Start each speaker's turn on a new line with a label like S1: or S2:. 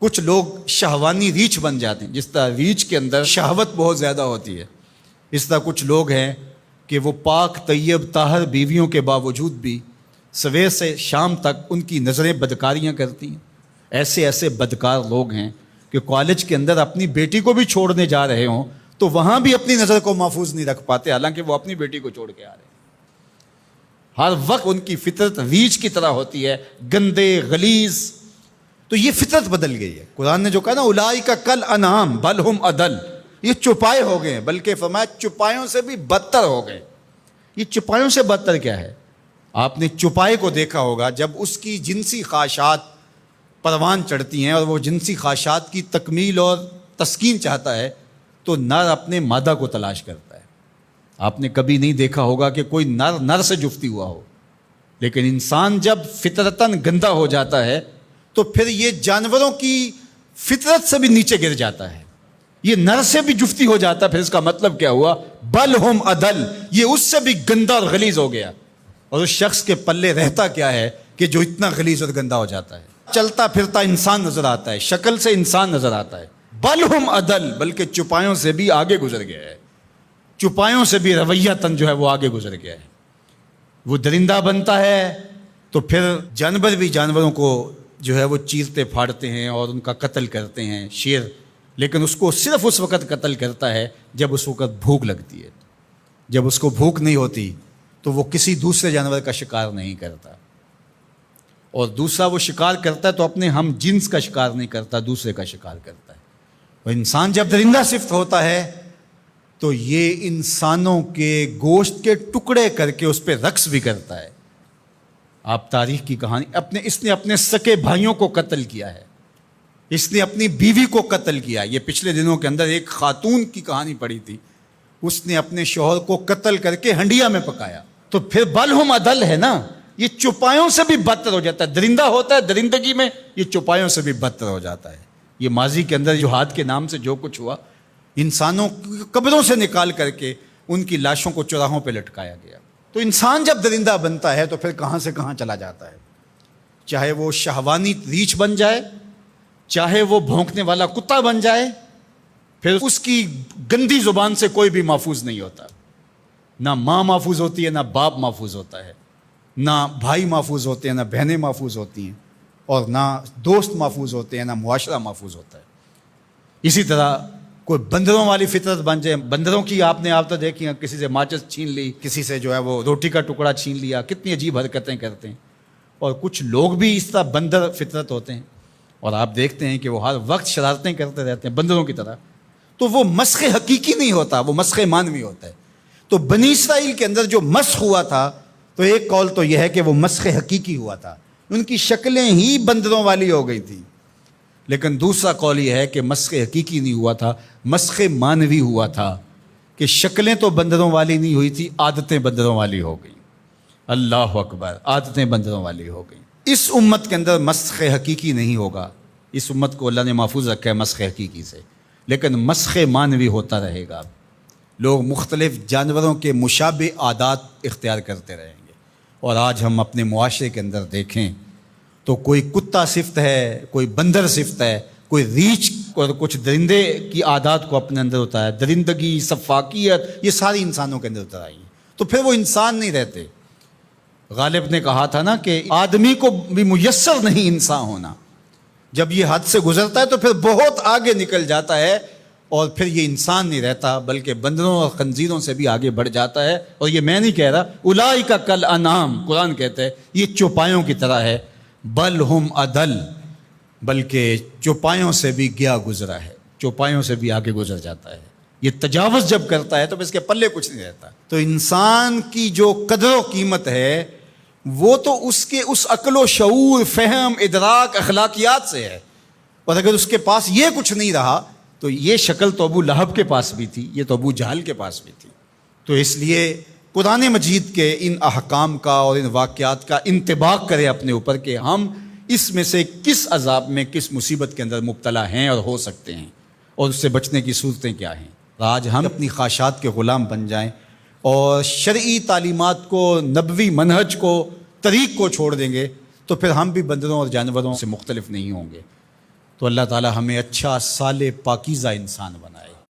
S1: کچھ لوگ شہوانی ریچھ بن جاتے ہیں، جس طرح ریچھ کے اندر شہوت بہت زیادہ ہوتی ہے، اس طرح کچھ لوگ ہیں کہ وہ پاک طیب طاہر بیویوں کے باوجود بھی سویر سے شام تک ان کی نظریں بدکاریاں کرتی ہیں۔ ایسے ایسے بدکار لوگ ہیں کہ کالج کے اندر اپنی بیٹی کو بھی چھوڑنے جا رہے ہوں تو وہاں بھی اپنی نظر کو محفوظ نہیں رکھ پاتے، حالانکہ وہ اپنی بیٹی کو چھوڑ کے آ رہے ہیں۔ ہر وقت ان کی فطرت ریچھ کی طرح ہوتی ہے، گندے غلیظ۔ تو یہ فطرت بدل گئی ہے۔ قرآن نے جو کہا نا اولئک کالانعام بل ہم اضل، یہ چوپائے ہو گئے ہیں، بلکہ فرمایا چوپایوں سے بھی بدتر ہو گئے۔ یہ چوپایوں سے بدتر کیا ہے؟ آپ نے چوپائے کو دیکھا ہوگا، جب اس کی جنسی خواہشات پروان چڑھتی ہیں اور وہ جنسی خواہشات کی تکمیل اور تسکین چاہتا ہے تو نر اپنے مادہ کو تلاش کرتا ہے۔ آپ نے کبھی نہیں دیکھا ہوگا کہ کوئی نر سے جفتی ہوا ہو، لیکن انسان جب فطرتاً گندا ہو جاتا ہے تو پھر یہ جانوروں کی فطرت سے بھی نیچے گر جاتا ہے، یہ نر سے بھی جفتی ہو جاتا ہے۔ پھر اس کا مطلب کیا ہوا؟ بل ہم اضل، یہ اس سے بھی گندا اور غلیظ ہو گیا۔ اور اس شخص کے پلے رہتا کیا ہے کہ جو اتنا غلیظ اور گندا ہو جاتا ہے؟ چلتا پھرتا انسان نظر آتا ہے، شکل سے انسان نظر آتا ہے، بل ہم اضل، بلکہ چوپایوں سے بھی آگے گزر گیا ہے، چوپایوں سے بھی رویتاً جو ہے وہ آگے گزر گیا ہے۔ وہ درندہ بنتا ہے تو پھر جانور بھی جانوروں کو جو ہے وہ چیرتے پھاڑتے ہیں اور ان کا قتل کرتے ہیں، شیر، لیکن اس کو صرف اس وقت قتل کرتا ہے جب اس وقت بھوک لگتی ہے۔ جب اس کو بھوک نہیں ہوتی تو وہ کسی دوسرے جانور کا شکار نہیں کرتا، اور دوسرا وہ شکار کرتا ہے تو اپنے ہم جنس کا شکار نہیں کرتا، دوسرے کا شکار کرتا ہے۔ اور انسان جب درندہ صفت ہوتا ہے تو یہ انسانوں کے گوشت کے ٹکڑے کر کے اس پہ رقص بھی کرتا ہے۔ آپ تاریخ کی کہانی، اس نے اپنے سکے بھائیوں کو قتل کیا ہے، اس نے اپنی بیوی کو قتل کیا۔ یہ پچھلے دنوں کے اندر ایک خاتون کی کہانی پڑھی تھی، اس نے اپنے شوہر کو قتل کر کے ہنڈیا میں پکایا۔ تو پھر بل ہم اضل ہے نا، یہ چوپایوں سے بھی بدتر ہو جاتا ہے۔ درندہ ہوتا ہے درندگی میں، یہ چوپایوں سے بھی بدتر ہو جاتا ہے۔ یہ ماضی کے اندر جہاد کے نام سے جو کچھ ہوا، انسانوں کو قبروں سے نکال کر کے ان کی لاشوں کو چوراہوں پہ لٹکایا گیا۔ تو انسان جب درندہ بنتا ہے تو پھر کہاں سے کہاں چلا جاتا ہے، چاہے وہ شہوانی ریچھ بن جائے، چاہے وہ بھونکنے والا کتا بن جائے، پھر اس کی گندی زبان سے کوئی بھی محفوظ نہیں ہوتا۔ نہ ماں محفوظ ہوتی ہے، نہ باپ محفوظ ہوتا ہے، نہ بھائی محفوظ ہوتے ہیں، نہ بہنیں محفوظ ہوتی ہیں، اور نہ دوست محفوظ ہوتے ہیں، نہ معاشرہ محفوظ ہوتا ہے۔ اسی طرح کوئی بندروں والی فطرت بن جائے، بندروں کی آپ نے عادت دیکھی ہیں، کسی سے ماچس چھین لی، کسی سے جو ہے وہ روٹی کا ٹکڑا چھین لیا، کتنی عجیب حرکتیں کرتے ہیں۔ اور کچھ لوگ بھی اس طرح بندر فطرت ہوتے ہیں، اور آپ دیکھتے ہیں کہ وہ ہر وقت شرارتیں کرتے رہتے ہیں بندروں کی طرح۔ تو وہ مسخ حقیقی نہیں ہوتا، وہ مسخ مانوی ہوتا ہے۔ تو بنی اسرائیل کے اندر جو مسخ ہوا تھا، تو ایک قول تو یہ ہے کہ وہ مسخ حقیقی ہوا تھا، ان کی شکلیں ہی بندروں والی ہو گئی تھی۔ لیکن دوسرا قول یہ ہے کہ مسخ حقیقی نہیں ہوا تھا، مسخ مانوی ہوا تھا، کہ شکلیں تو بندروں والی نہیں ہوئی تھی، عادتیں بندروں والی ہو گئیں۔ اللہ اکبر، عادتیں بندروں والی ہو گئیں۔ اس امت کے اندر مسخ حقیقی نہیں ہوگا، اس امت کو اللہ نے محفوظ رکھا ہے مسخ حقیقی سے، لیکن مسخ مانوی ہوتا رہے گا۔ لوگ مختلف جانوروں کے مشابہ عادات اختیار کرتے رہیں گے۔ اور آج ہم اپنے معاشرے کے اندر دیکھیں تو کوئی کتا صفت ہے، کوئی بندر صفت ہے، کوئی ریچھ اور کچھ درندے کی عادات کو اپنے اندر ہوتا ہے، درندگی، سفاکیت، یہ ساری انسانوں کے اندر اتر آئی ہیں۔ تو پھر وہ انسان نہیں رہتے۔ غالب نے کہا تھا نا کہ آدمی کو بھی میسر نہیں انسان ہونا، جب یہ حد سے گزرتا ہے تو پھر بہت آگے نکل جاتا ہے، اور پھر یہ انسان نہیں رہتا بلکہ بندروں اور خنزیروں سے بھی آگے بڑھ جاتا ہے۔ اور یہ میں نہیں کہہ رہا، اولئک کالانعام، قرآن کہتا ہے یہ چوپایوں کی طرح ہے، بل ہم اضل، بلکہ چوپایوں سے بھی گیا گزرا ہے، چوپایوں سے بھی آگے گزر جاتا ہے۔ یہ تجاوز جب کرتا ہے تو اس کے پلے کچھ نہیں رہتا۔ تو انسان کی جو قدر و قیمت ہے وہ تو اس کے اس عقل و شعور، فہم، ادراک، اخلاقیات سے ہے، اور اگر اس کے پاس یہ کچھ نہیں رہا تو یہ شکل تو ابو لہب کے پاس بھی تھی، یہ تو ابو جہل کے پاس بھی تھی۔ تو اس لیے قرآن مجید کے ان احکام کا اور ان واقعات کا انطباق کرے اپنے اوپر کہ ہم اس میں سے کس عذاب میں، کس مصیبت کے اندر مبتلا ہیں اور ہو سکتے ہیں، اور اس سے بچنے کی صورتیں کیا ہیں۔ آج ہم اپنی خواہشات کے غلام بن جائیں اور شرعی تعلیمات کو، نبوی منہج کو، طریق کو چھوڑ دیں گے تو پھر ہم بھی بندروں اور جانوروں سے مختلف نہیں ہوں گے۔ تو اللہ تعالی ہمیں اچھا صالح پاکیزہ انسان بنائے.